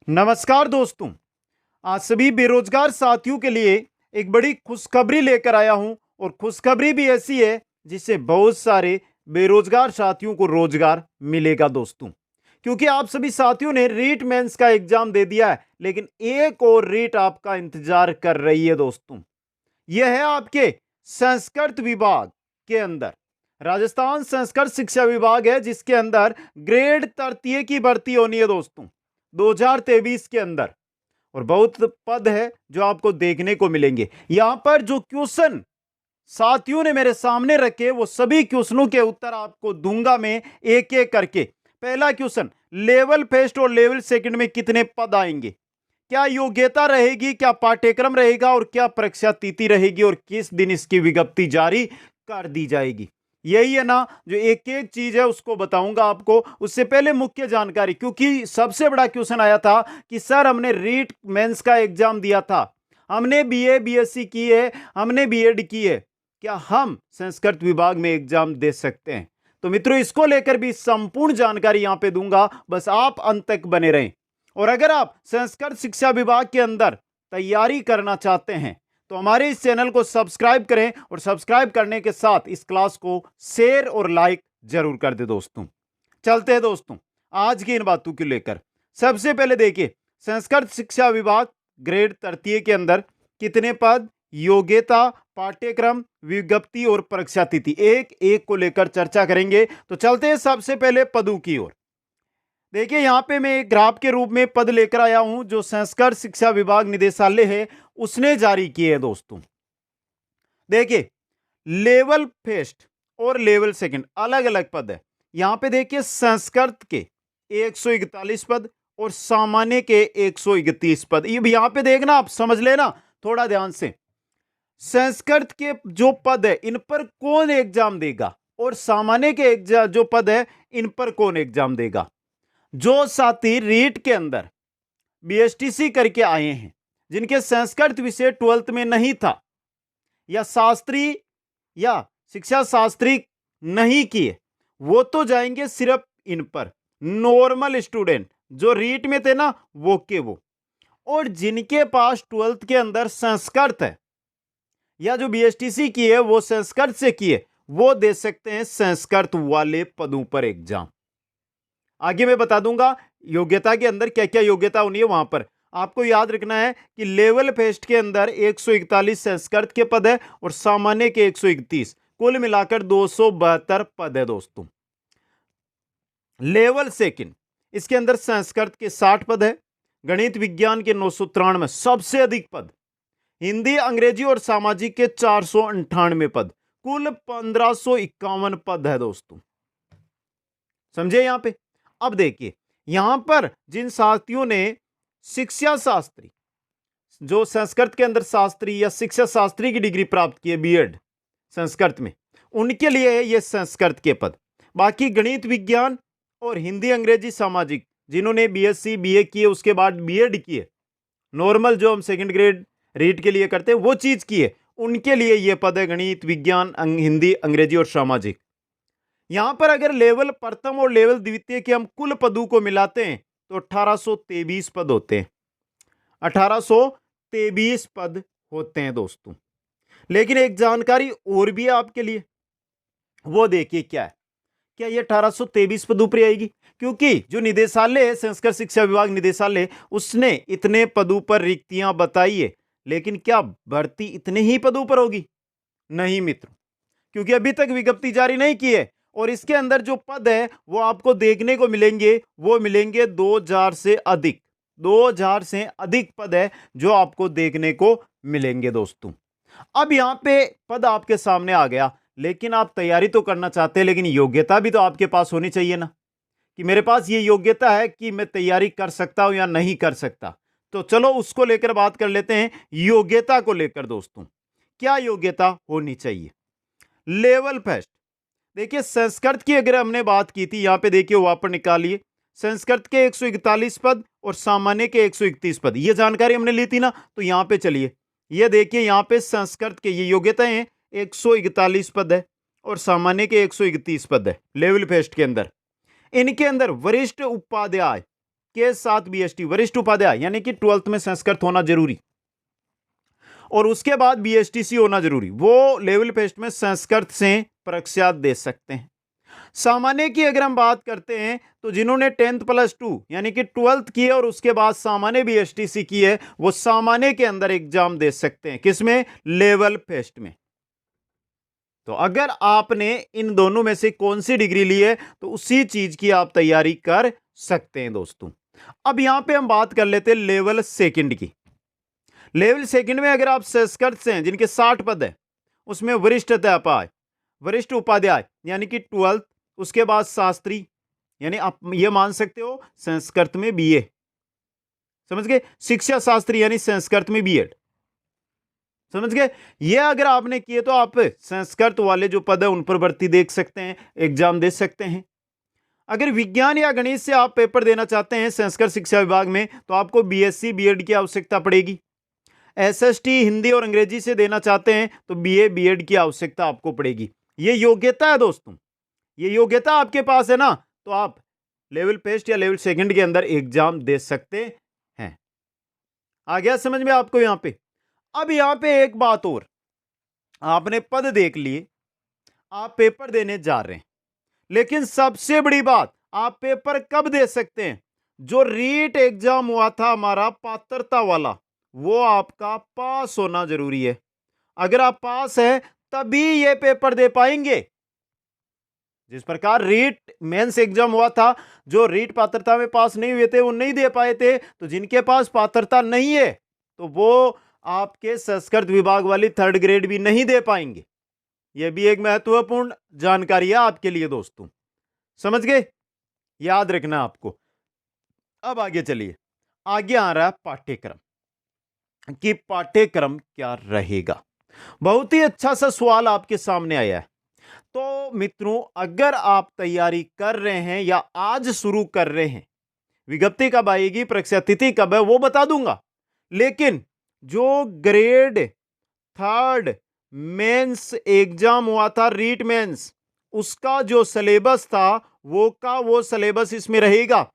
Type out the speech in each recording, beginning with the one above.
नमस्कार दोस्तों। आज सभी बेरोजगार साथियों के लिए एक बड़ी खुशखबरी लेकर आया हूं और खुशखबरी भी ऐसी है जिससे बहुत सारे बेरोजगार साथियों को रोजगार मिलेगा दोस्तों। क्योंकि आप सभी साथियों ने रीट मेंस का एग्जाम दे दिया है, लेकिन एक और रीट आपका इंतजार कर रही है दोस्तों। यह है आपके संस्कृत विभाग के अंदर, राजस्थान संस्कृत शिक्षा विभाग है जिसके अंदर ग्रेड तृतीय की भर्ती होनी है दोस्तों 2023 के अंदर। और बहुत पद है जो आपको देखने को मिलेंगे। यहां पर जो क्वेश्चन साथियों ने मेरे सामने रखे वो सभी क्वेश्चनों के उत्तर आपको दूंगा मैं एक एक करके। पहला क्वेश्चन, लेवल फर्स्ट और लेवल सेकंड में कितने पद आएंगे, क्या योग्यता रहेगी, क्या पाठ्यक्रम रहेगा और क्या परीक्षा तिथि रहेगी और किस दिन इसकी विज्ञप्ति जारी कर दी जाएगी। यही है ना, जो एक एक चीज है उसको बताऊंगा आपको। उससे पहले मुख्य जानकारी, क्योंकि सबसे बड़ा क्वेश्चन आया था कि सर हमने रीट मेंस का एग्जाम दिया था, हमने बीए बीएससी की है, हमने बीएड की है, क्या हम संस्कृत विभाग में एग्जाम दे सकते हैं। तो मित्रों, इसको लेकर भी संपूर्ण जानकारी यहां पे दूंगा, बस आप अंत तक बने रहें। और अगर आप संस्कृत शिक्षा विभाग के अंदर तैयारी करना चाहते हैं तो हमारे इस चैनल को सब्सक्राइब करें और सब्सक्राइब करने के साथ इस क्लास को शेयर और लाइक जरूर कर दे दोस्तों। चलते हैं दोस्तों आज की इन बातों को लेकर। सबसे पहले देखिए, संस्कृत शिक्षा विभाग ग्रेड तृतीय के अंदर कितने पद, योग्यता, पाठ्यक्रम, विज्ञप्ति और परीक्षा तिथि, एक एक को लेकर चर्चा करेंगे। तो चलते हैं सबसे पहले पदों की ओर। देखिए यहां पे मैं एक ग्राफ के रूप में पद लेकर आया हूं जो संस्कृत शिक्षा विभाग निदेशालय है उसने जारी किए हैं दोस्तों। देखिए, लेवल फर्स्ट और लेवल सेकंड अलग अलग पद है। यहां पे देखिए संस्कृत के 141 पद और सामान्य के 131 पद। ये भी यहां पे देखना, आप समझ लेना थोड़ा ध्यान से। संस्कृत के जो पद है इन पर कौन एग्जाम देगा और सामान्य के जो पद है इन पर कौन एग्जाम देगा। जो साथी रीट के अंदर बीएसटीसी करके आए हैं, जिनके संस्कृत विषय 12th में नहीं था, या शास्त्री या शिक्षा शास्त्री नहीं किए, वो तो जाएंगे सिर्फ इन पर। नॉर्मल स्टूडेंट जो रीट में थे ना वो के वो, और जिनके पास 12th के अंदर संस्कृत है या जो बीएसटीसी की है वो संस्कृत से किए, वो दे सकते हैं संस्कृत वाले पदों पर एग्जाम। आगे मैं बता दूंगा योग्यता के अंदर क्या क्या योग्यता होनी है। वहां पर आपको याद रखना है कि लेवल फर्स्ट के अंदर 141 संस्कृत के पद है और सामान्य के 131, कुल मिलाकर 272 पद है दोस्तों। लेवल सेकंड, इसके अंदर संस्कृत के 60 पद है, गणित विज्ञान के 993, सबसे अधिक पद, हिंदी अंग्रेजी और सामाजिक के 498 पद, कुल 1551 पद है दोस्तों। समझे यहां पे। अब देखिए यहां पर जिन साथियों ने शिक्षा शास्त्री, जो संस्कृत के अंदर शास्त्री या शिक्षा शास्त्री की डिग्री प्राप्त की है बीएड संस्कृत में, उनके लिए है ये संस्कृत के पद। बाकी गणित विज्ञान और हिंदी अंग्रेजी सामाजिक जिन्होंने बीएससी बीए किए उसके बाद बीएड किए, नॉर्मल जो हम सेकंड ग्रेड रीट के लिए करते हैं वो चीज किए, उनके लिए ये पद है गणित विज्ञान हिंदी अंग्रेजी और सामाजिक। यहां पर अगर लेवल प्रथम और लेवल द्वितीय के हम कुल पदों को मिलाते हैं तो 1823 पद होते हैं। 1823 पद होते हैं दोस्तों। लेकिन एक जानकारी और भी है आपके लिए, वो देखिए क्या है। क्या ये 1823 पदों पर आएगी? क्योंकि जो निदेशालय है संस्कृत शिक्षा विभाग निदेशालय, उसने इतने पदों पर रिक्तियां बताई है, लेकिन क्या भर्ती इतने ही पदों पर होगी? नहीं मित्रों, क्योंकि अभी तक विज्ञप्ति जारी नहीं की है और इसके अंदर जो पद है वो आपको देखने को मिलेंगे, वो मिलेंगे 2000 से अधिक। 2000 से अधिक पद है जो आपको देखने को मिलेंगे दोस्तों। अब यहां पे पद आपके सामने आ गया, लेकिन आप तैयारी तो करना चाहते हैं, लेकिन योग्यता भी तो आपके पास होनी चाहिए ना, कि मेरे पास ये योग्यता है कि मैं तैयारी कर सकता हूं या नहीं कर सकता। तो चलो उसको लेकर बात कर लेते हैं, योग्यता को लेकर दोस्तों। क्या योग्यता होनी चाहिए? लेवल फर्स्ट, देखिए संस्कृत की अगर हमने बात की थी, यहां पे देखिए वहां पर निकालिए, संस्कृत के 141 पद और सामान्य के 131 पद, ये जानकारी हमने ली थी ना। तो यहां पे चलिए, ये देखिए यहां पे संस्कृत के ये योग्यताएं हैं, 141 पद है और सामान्य के 131 पद है लेवल फर्स्ट के अंदर। इनके अंदर वरिष्ठ उपाध्याय के साथ बीएसटी वरिष्ठ उपाध्याय यानी कि 12th में संस्कृत होना जरूरी, और उसके बाद बीएसटीसी होना जरूरी। वो लेवल टेस्ट में संस्कृत से परीक्षा दे सकते हैं। सामान्य की अगर हम बात करते हैं तो जिन्होंने 10th प्लस 2 यानी कि 12th की है और उसके बाद सामान्य बीएसटीसी की है, वो सामान्य के अंदर एग्जाम दे सकते हैं। किसमें? लेवल टेस्ट में। तो अगर आपने इन दोनों में से कौन सी डिग्री ली है तो उसी चीज की आप तैयारी कर सकते हैं दोस्तों। अब यहां पे हम बात कर लेते हैं लेवल सेकंड की। लेवल सेकंड में अगर आप संस्कृत से हैं जिनके 60 पद है, उसमें वरिष्ठ अध्यापक, वरिष्ठ उपाध्याय यानी कि 12th, उसके बाद शास्त्री यानी आप ये मान सकते हो संस्कृत में बीए, समझ गए, शिक्षा शास्त्री यानी संस्कृत में बीएड, समझ गए। ये अगर आपने किए तो आप संस्कृत वाले जो पद है उन पर भर्ती देख सकते हैं, एग्जाम दे सकते हैं। अगर विज्ञान या गणित से आप पेपर देना चाहते हैं संस्कृत शिक्षा विभाग में तो आपको बीएससी बीएड की आवश्यकता पड़ेगी। एसएसटी हिंदी और अंग्रेजी से देना चाहते हैं तो बीए बीएड की आवश्यकता आपको पड़ेगी। ये योग्यता है दोस्तों, ये योग्यता आपके पास है ना, तो आप लेवल टेस्ट या लेवल सेकंड के अंदर एग्जाम दे सकते हैं। आ गया समझ में आपको यहां पे? अब यहां पे एक बात और, आपने पद देख लिए, आप पेपर देने जा रहे हैं, लेकिन सबसे बड़ी बात, आप पेपर कब दे सकते हैं? जो रीट एग्जाम हुआ था हमारा पात्रता वाला, वो आपका पास होना जरूरी है। अगर आप पास है तभी ये पेपर दे पाएंगे। जिस प्रकार रीट मेंस एग्जाम हुआ था, जो रीट पात्रता में पास नहीं हुए थे वो नहीं दे पाए थे, तो जिनके पास पात्रता नहीं है तो वो आपके संस्कृत विभाग वाली 3rd ग्रेड भी नहीं दे पाएंगे। यह भी एक महत्वपूर्ण जानकारी है आपके लिए दोस्तों, समझ गए, याद रखना आपको। अब आगे चलिए, आगे आ रहा है पाठ्यक्रम कि पाठ्यक्रम क्या रहेगा। बहुत ही अच्छा सा सवाल आपके सामने आया है। तो मित्रों, अगर आप तैयारी कर रहे हैं या आज शुरू कर रहे हैं, विज्ञप्ति कब आएगी, परीक्षा तिथि कब है वो बता दूंगा, लेकिन जो ग्रेड 3rd मेंस एग्जाम हुआ था रीट मेंस, उसका जो सिलेबस था वो सिलेबस इसमें रहेगा।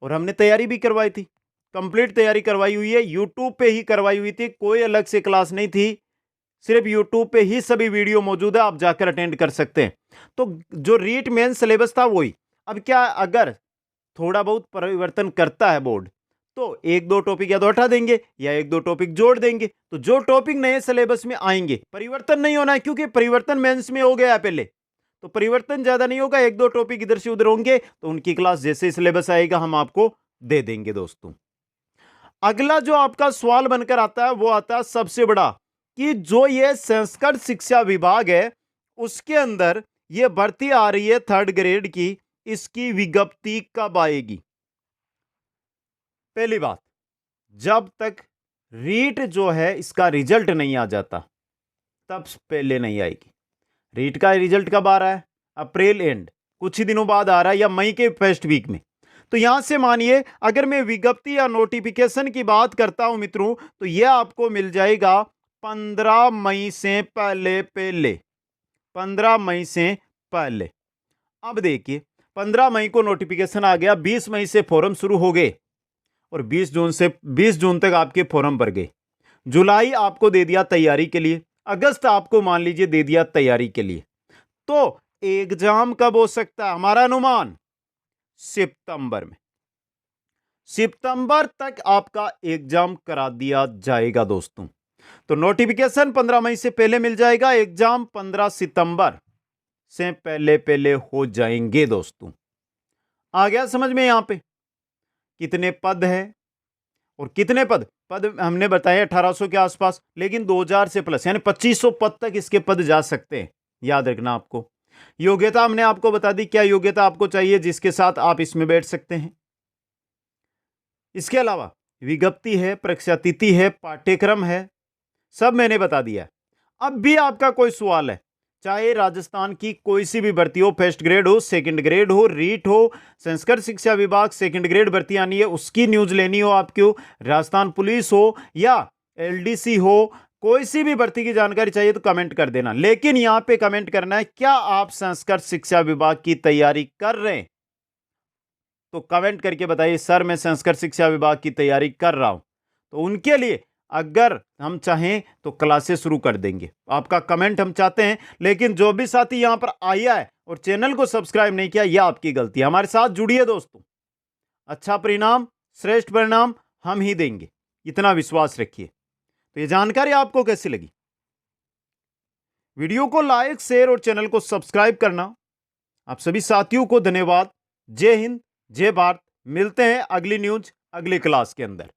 और हमने तैयारी भी करवाई थी, कंप्लीट तैयारी करवाई हुई है, यूट्यूब पे ही करवाई हुई थी, कोई अलग से क्लास नहीं थी, सिर्फ यूट्यूब पे ही सभी वीडियो मौजूद है, आप जाकर अटेंड कर सकते हैं। तो जो रीट मेन सिलेबस था वही। अब क्या, अगर थोड़ा बहुत परिवर्तन करता है बोर्ड तो 1-2 टॉपिक या तो हटा देंगे या 1-2 टॉपिक जोड़ देंगे। तो जो टॉपिक नए सिलेबस में आएंगे, परिवर्तन नहीं होना है क्योंकि परिवर्तन मेंस में हो गया है पहले, तो परिवर्तन ज्यादा नहीं होगा, 1-2 टॉपिक इधर से उधर होंगे, तो उनकी क्लास जैसे सिलेबस आएगा हम आपको दे देंगे दोस्तों। अगला जो आपका सवाल बनकर आता है वो आता है सबसे बड़ा, कि जो ये संस्कृत शिक्षा विभाग है उसके अंदर ये भर्ती आ रही है 3rd ग्रेड की, इसकी विज्ञप्ति कब आएगी? पहली बात, जब तक रीट जो है इसका रिजल्ट नहीं आ जाता तब पहले नहीं आएगी। रीट का रिजल्ट कब आ रहा है? अप्रैल एंड, कुछ ही दिनों बाद आ रहा है, या मई के फर्स्ट वीक में। तो यहां से मानिए अगर मैं विज्ञप्ति या नोटिफिकेशन की बात करता हूं मित्रों, तो यह आपको मिल जाएगा 15 मई से पहले 15 मई से पहले। अब देखिए, 15 मई को नोटिफिकेशन आ गया, 20 मई से फॉर्म शुरू हो गए और 20 जून तक आपके फॉर्म भर गए। जुलाई आपको दे दिया तैयारी के लिए, अगस्त आपको मान लीजिए दे दिया तैयारी के लिए, तो एग्जाम कब हो सकता है? हमारा अनुमान सितंबर में, सितंबर तक आपका एग्जाम करा दिया जाएगा दोस्तों। तो नोटिफिकेशन 15 मई से पहले मिल जाएगा, एग्जाम 15 सितंबर से पहले हो जाएंगे दोस्तों। आ गया समझ में? यहां पे कितने पद है और कितने पद हमने बताया 1800 के आसपास, लेकिन 2000 से प्लस यानी 2500 पद तक इसके पद जा सकते हैं, याद रखना आपको। योग्यता हमने आपको बता दी, क्या योग्यता आपको चाहिए जिसके साथ आप इसमें बैठ सकते हैं। इसके अलावा विज्ञप्ति है, परीक्षा तिथि है, पाठ्यक्रम है, सब मैंने बता दिया। अब भी आपका कोई सवाल है, चाहे राजस्थान की कोई सी भी भर्ती हो, 1st ग्रेड हो, 2nd ग्रेड हो, रीट हो, संस्कृत शिक्षा विभाग 2nd ग्रेड भर्ती आनी है उसकी न्यूज लेनी हो आपको, राजस्थान पुलिस हो या एलडीसी हो, कोई सी भी भर्ती की जानकारी चाहिए तो कमेंट कर देना। लेकिन यहां पे कमेंट करना है क्या आप संस्कृत शिक्षा विभाग की तैयारी कर रहे हैं। तो कमेंट करके बताइए सर मैं संस्कृत शिक्षा विभाग की तैयारी कर रहा हूं, तो उनके लिए अगर हम चाहें तो क्लासेस शुरू कर देंगे। आपका कमेंट हम चाहते हैं। लेकिन जो भी साथी यहां पर आया है और चैनल को सब्सक्राइब नहीं किया, यह आपकी गलती है। हमारे साथ जुड़िए दोस्तों, अच्छा परिणाम, श्रेष्ठ परिणाम हम ही देंगे, इतना विश्वास रखिए। तो ये जानकारी आपको कैसी लगी? वीडियो को लाइक, शेयर और चैनल को सब्सक्राइब करना। आप सभी साथियों को धन्यवाद। जय हिंद, जय भारत। मिलते हैं अगली न्यूज, अगली क्लास के अंदर।